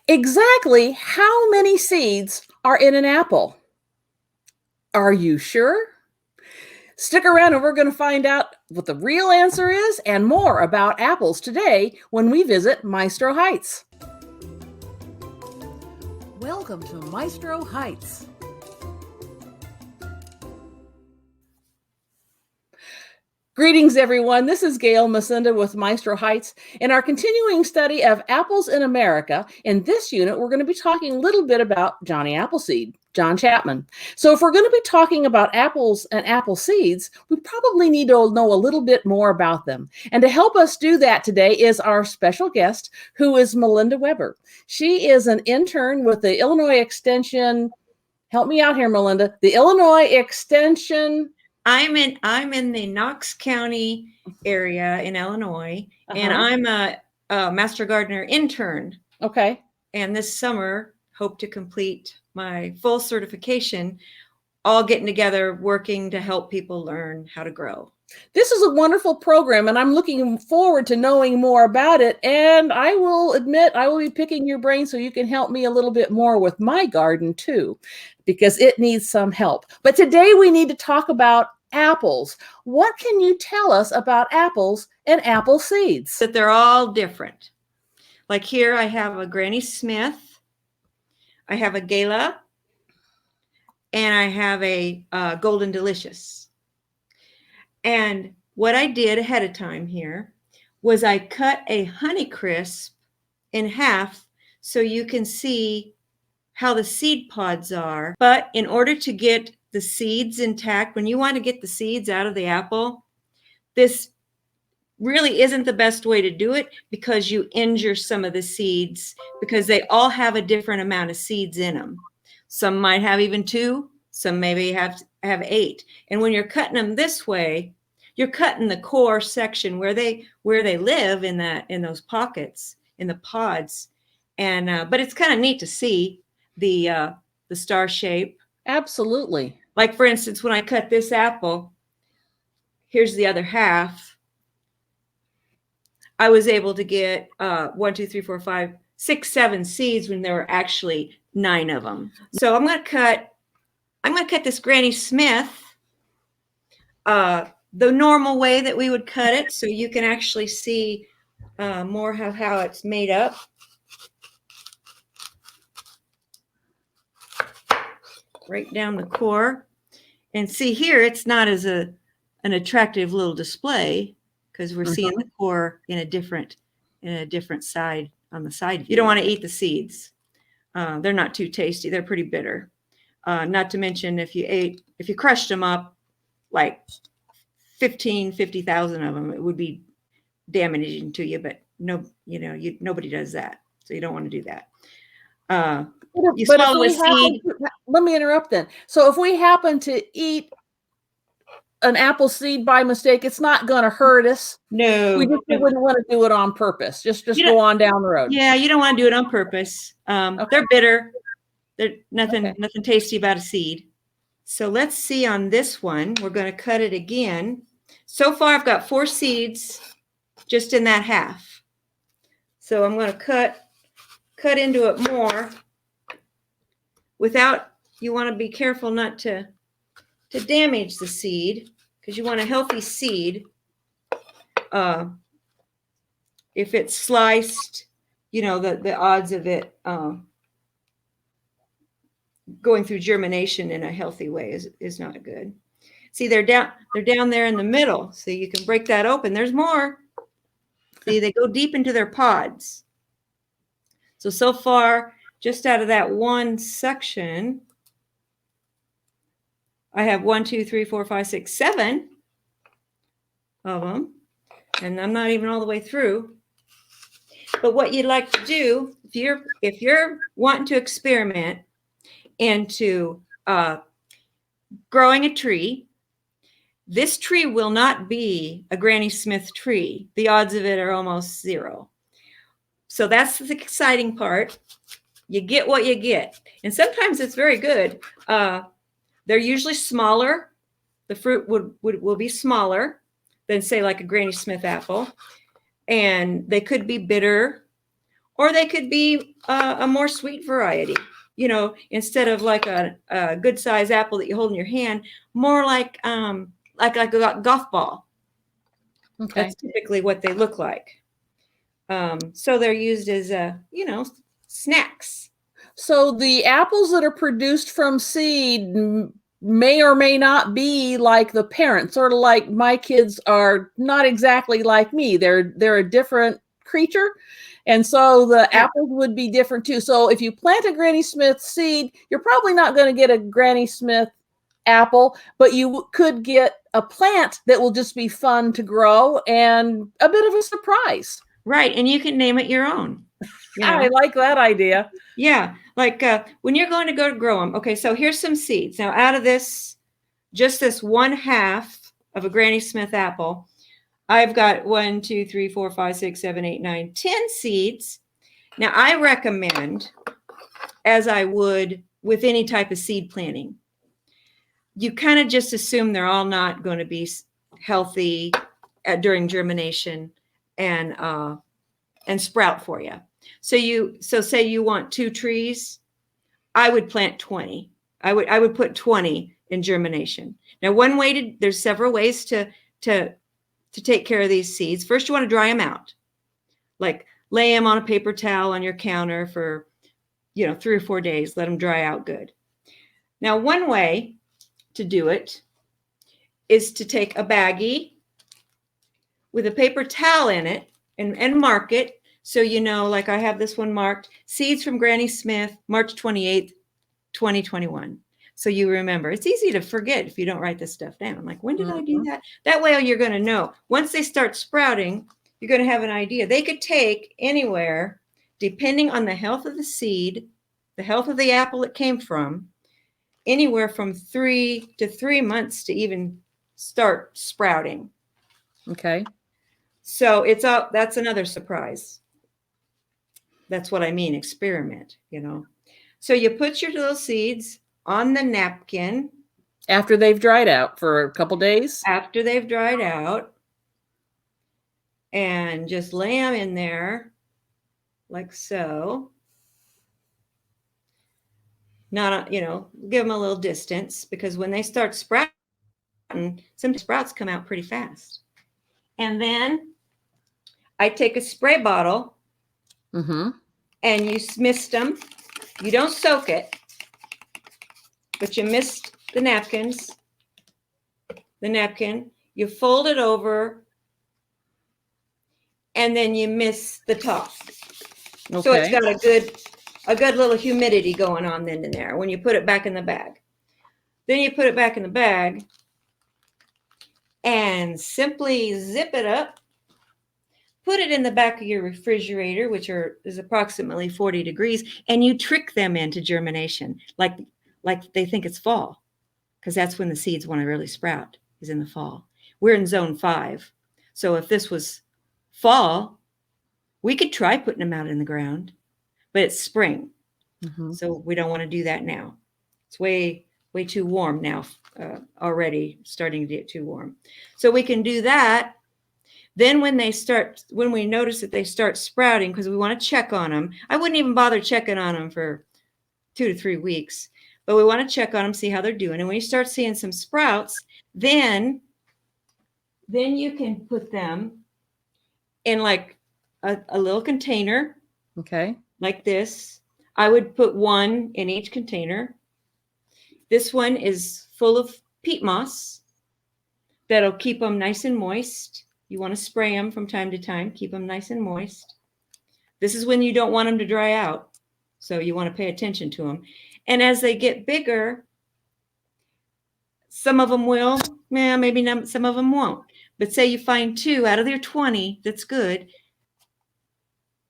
Exactly how many seeds are in an apple? Are you sure? Stick around and we're going to find out what the real answer is and more about apples today when we visit Maestro Heights. Welcome to Maestro Heights. Greetings, everyone. This is Gail Macinda with Maestro Heights. In our continuing study of apples in America, in this unit, we're going to be talking a little bit about Johnny Appleseed, John Chapman. So if we're going to be talking about apples and apple seeds, we probably need to know a little bit more about them. And to help us do that today is our special guest, who is Melinda Weber. She is an intern with the Illinois Extension. Help me out here, Melinda. The Illinois Extension. I'm in the Knox County area in Illinois, and I'm a Master Gardener intern. Okay. And this summer, hope to complete my full certification, all getting together, working to help people learn how to grow. This is a wonderful program, and I'm looking forward to knowing more about it. And I will admit, I will be picking your brain so you can help me a little bit more with my garden too, because it needs some help. But today we need to talk about apples. What can you tell us about apples and apple seeds? That they're all different. Like here I have a Granny Smith, I have a Gala, and I have a Golden Delicious. And what I did ahead of time here was I cut a Honeycrisp in half so you can see how the seed pods are. But in order to get the seeds intact, when you want to get the seeds out of the apple, this really isn't the best way to do it because you injure some of the seeds because they all have a different amount of seeds in them. Some might have even 2, some maybe have 8. And when you're cutting them this way, you're cutting the core section where they live in those pockets, in the pods. And but it's kind of neat to see the star shape. Absolutely. Like for instance, when I cut this apple, here's the other half. I was able to get 1, 2, 3, 4, 5, 6, 7 seeds when there were actually 9 of them. So I'm going to cut this Granny Smith the normal way that we would cut it, so you can actually see more of how it's made up. Right down the core. And see here, it's not as an attractive little display because we're seeing the core in a different side on the side. You don't want to eat the seeds. They're not too tasty. They're pretty bitter. Not to mention if you crushed them up like 50,000 of them, it would be damaging to you, but nobody does that. So you don't want to do that. You swallow a seed. Let me interrupt then. So if we happen to eat an apple seed by mistake, it's not going to hurt us. No. We just wouldn't want to do it on purpose. Just go on down the road. Yeah, you don't want to do it on purpose. Okay. They're bitter. They're nothing tasty about a seed. So let's see on this one. We're going to cut it again. So far, I've got 4 seeds just in that half. So I'm going to cut into it more. You want to be careful not to damage the seed because you want a healthy seed. If it's sliced, the odds of it going through germination in a healthy way is not good. See, they're down there in the middle, so you can break that open. There's more. See, they go deep into their pods. So far, just out of that one section, I have 1, 2, 3, 4, 5, 6, 7 of them, and I'm not even all the way through. But what you'd like to do, if you're wanting to experiment into growing a tree, this tree will not be a Granny Smith tree. The odds of it are almost 0. So that's the exciting part. You get what you get. And sometimes it's very good. They're usually smaller. The fruit will be smaller than, say, like a Granny Smith apple. And they could be bitter, or they could be a more sweet variety. You know, instead of like a good size apple that you hold in your hand, more like a golf ball. Okay. That's typically what they look like. So they're used as snacks. So the apples that are produced from seed may or may not be like the parent, sort of like my kids are not exactly like me. They're a different creature. And so the apples would be different too. So if you plant a Granny Smith seed, you're probably not going to get a Granny Smith apple, but you could get a plant that will just be fun to grow and a bit of a surprise. Right. And you can name it your own. I like that idea. Yeah. Like when you're going to go to grow them. Okay. So here's some seeds. Now out of this, just this 1/2 of a Granny Smith apple, I've got 1, 2, 3, 4, 5, 6, 7, 8, 9, 10 seeds. Now I recommend, as I would with any type of seed planting, you kind of just assume they're all not going to be healthy during germination and sprout for you. So say you want 2 trees, I would plant 20. I would put 20 in germination. Now, there's several ways to take care of these seeds. First, you want to dry them out. Like lay them on a paper towel on your counter for 3 or 4 days. Let them dry out good. Now, one way to do it is to take a baggie with a paper towel in it and mark it. So, like I have this one marked, seeds from Granny Smith, March 28th, 2021. So you remember. It's easy to forget if you don't write this stuff down. Like, when did I do that? That way you're going to know. Once they start sprouting, you're going to have an idea. They could take anywhere, depending on the health of the seed, the health of the apple it came from, anywhere from 3 to 3 months to even start sprouting. Okay. So that's another surprise. That's what I mean, experiment, So you put your little seeds on the napkin. After they've dried out for a couple days? After they've dried out. And just lay them in there like so. Not, give them a little distance, because when they start sprouting, some sprouts come out pretty fast. And then I take a spray bottle and you mist them. You don't soak it, but you mist the napkin. You fold it over, and then you mist the top. Okay. So it's got a good little humidity going on then in there when you put it back in the bag. Then you put it back in the bag and simply zip it up. Put it in the back of your refrigerator, which is approximately 40 degrees, and you trick them into germination, like they think it's fall, because that's when the seeds want to really sprout, is in the fall. We're in zone 5. So if this was fall, we could try putting them out in the ground, but it's spring. So we don't want to do that now. It's way too warm now, already starting to get too warm. So we can do that. Then when we notice that they start sprouting, because we want to check on them, I wouldn't even bother checking on them for 2 to 3 weeks, but we want to check on them, see how they're doing. And when you start seeing some sprouts, then you can put them in like a little container. Okay. Like this. I would put 1 in each container. This one is full of peat moss. That'll keep them nice and moist. You want to spray them from time to time, keep them nice and moist. This is when you don't want them to dry out, so you want to pay attention to them. And as they get bigger, some of them will, maybe not, some of them won't. But say you find 2 out of their 20, that's good.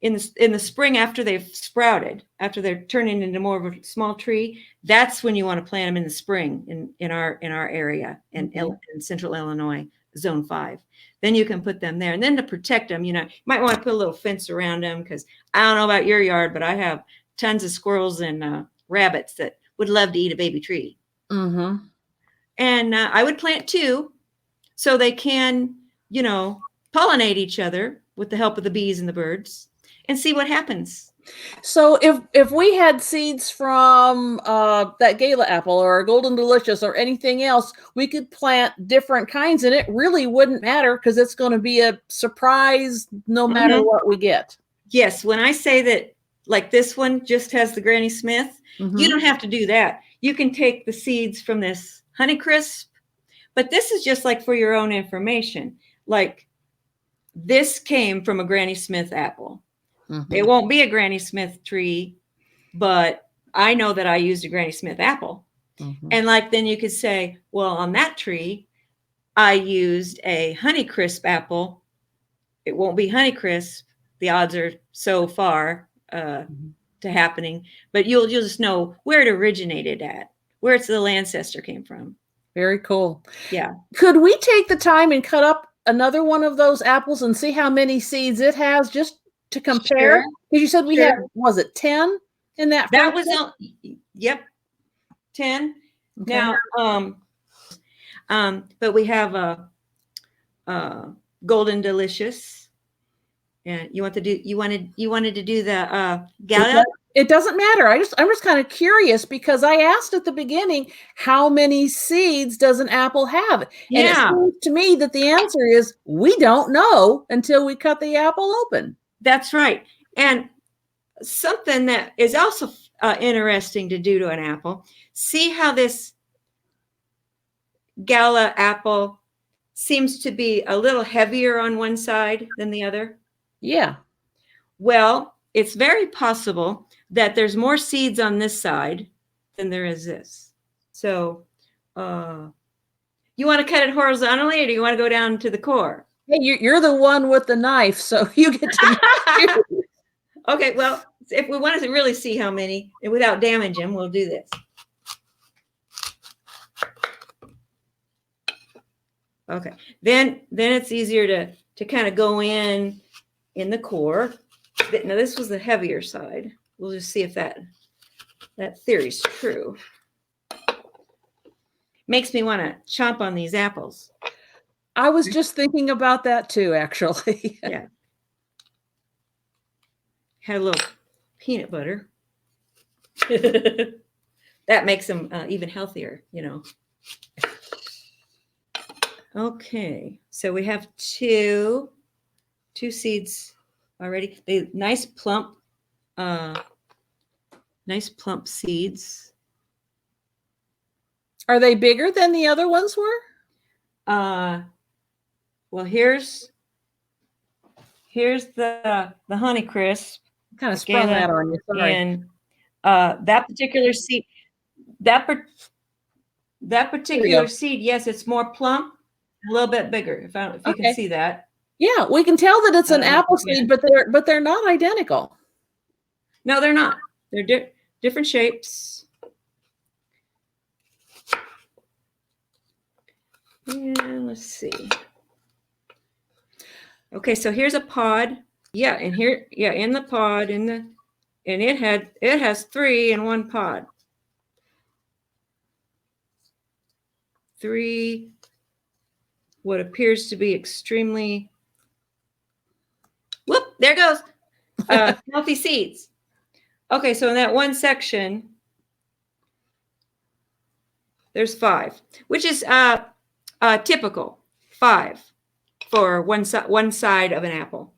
In the spring, after they've sprouted, after they're turning into more of a small tree, that's when you want to plant them in the spring in our area in central Illinois, zone 5. Then you can put them there. And then to protect them, you might want to put a little fence around them, because I don't know about your yard, but I have tons of squirrels and rabbits that would love to eat a baby tree. And I would plant 2 so they can, pollinate each other with the help of the bees and the birds. and see what happens. So if we had seeds from that Gala apple or a Golden Delicious or anything else, we could plant different kinds, and it really wouldn't matter because it's going to be a surprise no matter what we get. Yes, when I say that, like this one just has the Granny Smith, you don't have to do that. You can take the seeds from this Honeycrisp, but this is just like for your own information. Like this came from a Granny Smith apple. It won't be a Granny Smith tree, but I know that I used a Granny Smith apple. And like, then you could say, well, on that tree, I used a Honeycrisp apple. It won't be Honeycrisp. The odds are so far to happening, but you'll just know where it originated at, where its little ancestor came from. Very cool. Yeah. Could we take the time and cut up another one of those apples and see how many seeds it has just to compare? Because you said we had, was it 10 in that? That was, yep, 10. Okay. Now, but we have a Golden Delicious. And you wanted to do the Gala? It doesn't matter. I'm just kind of curious because I asked at the beginning, how many seeds does an apple have? And it seems to me that the answer is we don't know until we cut the apple open. That's right. And something that is also interesting to do to an apple, see how this Gala apple seems to be a little heavier on one side than the other? Yeah. Well, it's very possible that there's more seeds on this side than there is this. So you want to cut it horizontally, or do you want to go down to the core? Hey, you're the one with the knife, so you get to Okay, well, if we wanted to really see how many, and without damaging them, we'll do this. Okay, then it's easier to kind of go in the core. Now this was the heavier side. We'll just see if that theory's true. Makes me want to chomp on these apples. I was just thinking about that too, actually. Yeah. Had a little peanut butter. That makes them even healthier, you know. Okay, so we have two seeds already. They nice plump seeds. Are they bigger than the other ones were? Well, here's the Honeycrisp. Kind of sprung that on you. Sorry. And that particular seed, that particular seed, yes, it's more plump, a little bit bigger. If you can see that. Yeah, we can tell that it's an apple seed, but they're not identical. No, they're not. They're different shapes. And let's see. Okay, so here's a pod. Yeah, and here, in the pod, and it has 3 in one pod. 3 what appears to be extremely, whoop, there goes, healthy seeds. Okay, so in that one section, there's 5, which is typical, 5 for one side of an apple.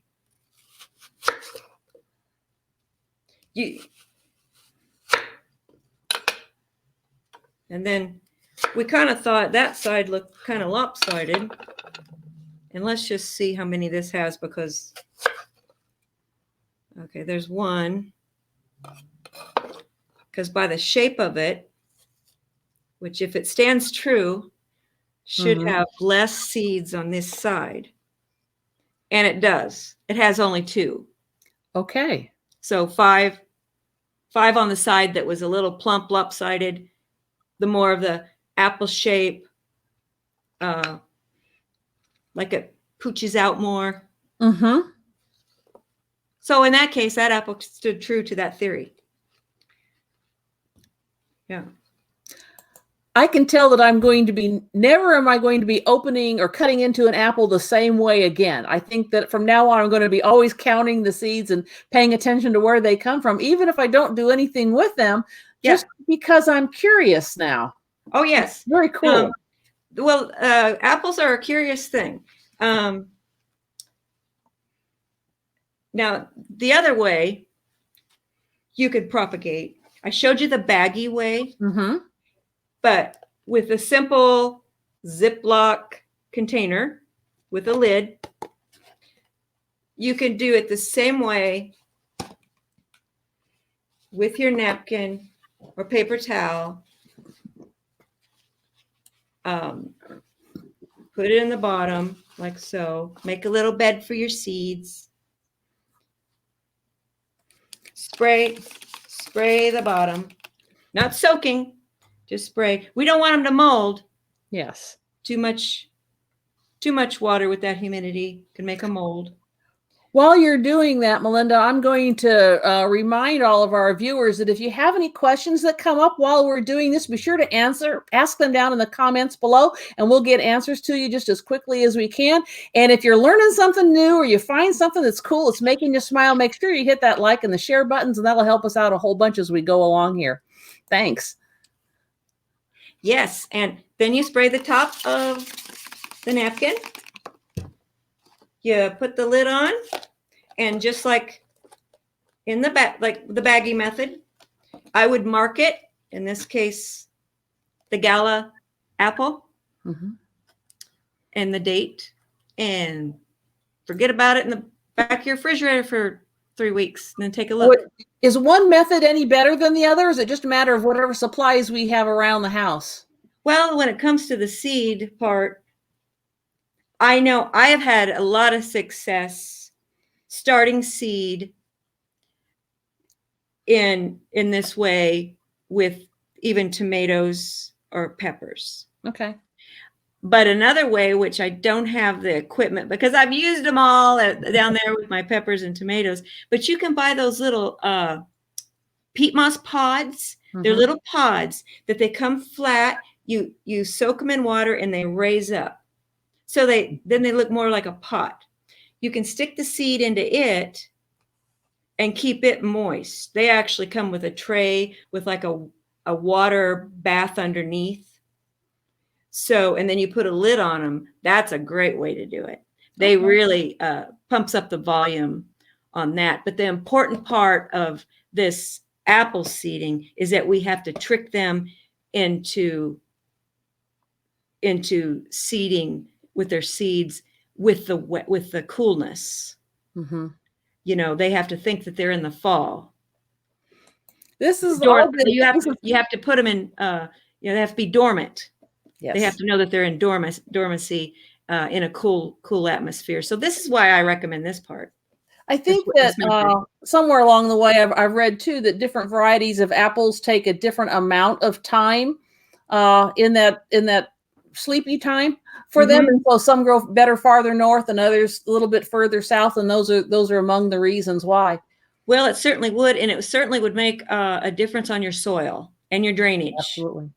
And then we kind of thought that side looked kind of lopsided. And let's just see how many this has, because, okay, there's 1. Because by the shape of it, which if it stands true, should have less seeds on this side. And it does. It has only 2. Okay. So 5 on the side that was a little plump, lopsided. The more of the apple shape, like it pooches out more. So in that case, that apple stood true to that theory. Yeah. I can tell that I'm going to be, never am I going to be opening or cutting into an apple the same way again. I think that from now on, I'm going to be always counting the seeds and paying attention to where they come from, even if I don't do anything with them, just because I'm curious now. Oh, yes. Very cool. Well, apples are a curious thing. Now, the other way you could propagate, I showed you the baggy way, but with a simple Ziploc container with a lid, you can do it the same way with your napkin or paper towel. Put it in the bottom like so. Make a little bed for your seeds. Spray the bottom. Not soaking, just spray. We don't want them to mold. Yes. Too much water with that humidity can make a mold. While you're doing that, Melinda, I'm going to remind all of our viewers that if you have any questions that come up while we're doing this, be sure to ask them down in the comments below, and we'll get answers to you just as quickly as we can. And if you're learning something new or you find something that's cool, it's making you smile, make sure you hit that like and the share buttons, and that'll help us out a whole bunch as we go along here. Thanks. Yes, and then you spray the top of the napkin. You put the lid on, and just like in the back, like the baggy method, I would mark it, in this case, the gala apple, and the date, and forget about it in the back of your refrigerator for 3 weeks, and then take a look. Is one method any better than the other? Or is it just a matter of whatever supplies we have around the house? Well, when it comes to the seed part, I know I have had a lot of success starting seed in this way with even tomatoes or peppers. Okay. But another way, which I don't have the equipment because I've used them all down there with my peppers and tomatoes, but you can buy those little peat moss pods. They're little pods that they come flat. You soak them in water and they raise up. So then they look more like a pot. You can stick the seed into it and keep it moist. They actually come with a tray with like a water bath underneath. So, and then you put a lid on them. That's a great way to do it. They really pumps up the volume on that. But the important part of this apple seeding is that we have to trick them into seeding with their seeds with the coolness. You know, they have to think that they're in the fall. This is you have to put them in. They have to be dormant. Yes. They have to know that they're in dormancy in a cool atmosphere. So this is why I recommend this part. I think that somewhere along the way, I've read too that different varieties of apples take a different amount of time in that sleepy time for them, and so some grow better farther north and others a little bit further south, and those are among the reasons why. Well, it certainly would, and it certainly would make a difference on your soil and your drainage. Absolutely.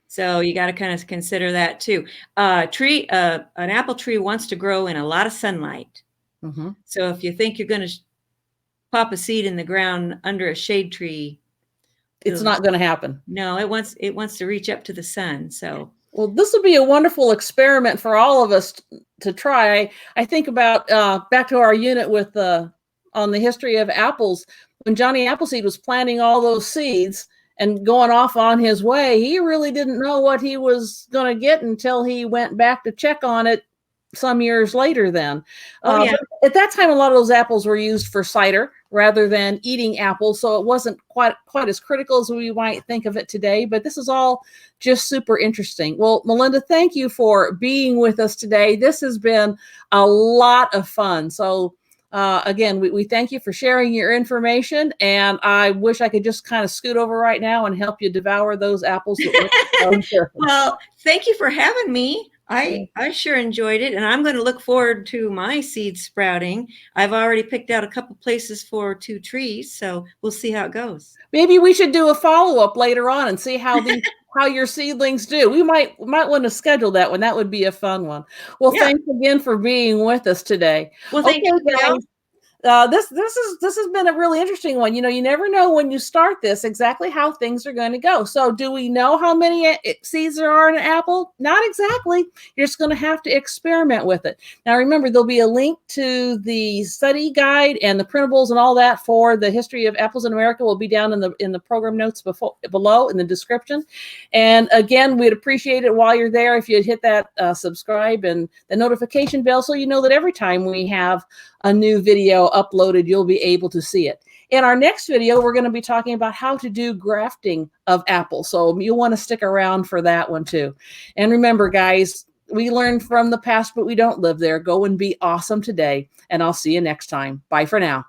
So you got to kind of consider that too. An apple tree wants to grow in a lot of sunlight. So if you think you're going to pop a seed in the ground under a shade tree, it's not going to happen. No, it wants to reach up to the sun. So, well, this will be a wonderful experiment for all of us to try. I think about back to our unit with on the history of apples. When Johnny Appleseed was planting all those seeds and going off on his way, he really didn't know what he was going to get until he went back to check on it some years later then. At that time, a lot of those apples were used for cider rather than eating apples, so it wasn't quite as critical as we might think of it today, but this is all just super interesting. Well, Melinda, thank you for being with us today. This has been a lot of fun. So again, we thank you for sharing your information, and I wish I could just kind of scoot over right now and help you devour those apples. Well, thank you for having me. I sure enjoyed it, and I'm going to look forward to my seeds sprouting. I've already picked out a couple places for 2 trees, so we'll see how it goes. Maybe we should do a follow-up later on and see how how your seedlings do. We might want to schedule that one. That would be a fun one. Well, Yeah. thanks again for being with us today. Well, thank you, Gail. Guys. This has been a really interesting one. You know, you never know when you start this exactly how things are going to go. So, do we know how many seeds there are in an apple? Not exactly. You're just going to have to experiment with it. Now, remember, there'll be a link to the study guide and the printables and all that for the history of apples in America. Will be down in the program notes below in the description. And again, we'd appreciate it while you're there if you'd hit that subscribe and the notification bell so you know that every time we have a new video uploaded, you'll be able to see it. In our next video, we're going to be talking about how to do grafting of apples. So you'll want to stick around for that one too. And remember, guys, we learn from the past, but we don't live there. Go and be awesome today. And I'll see you next time. Bye for now.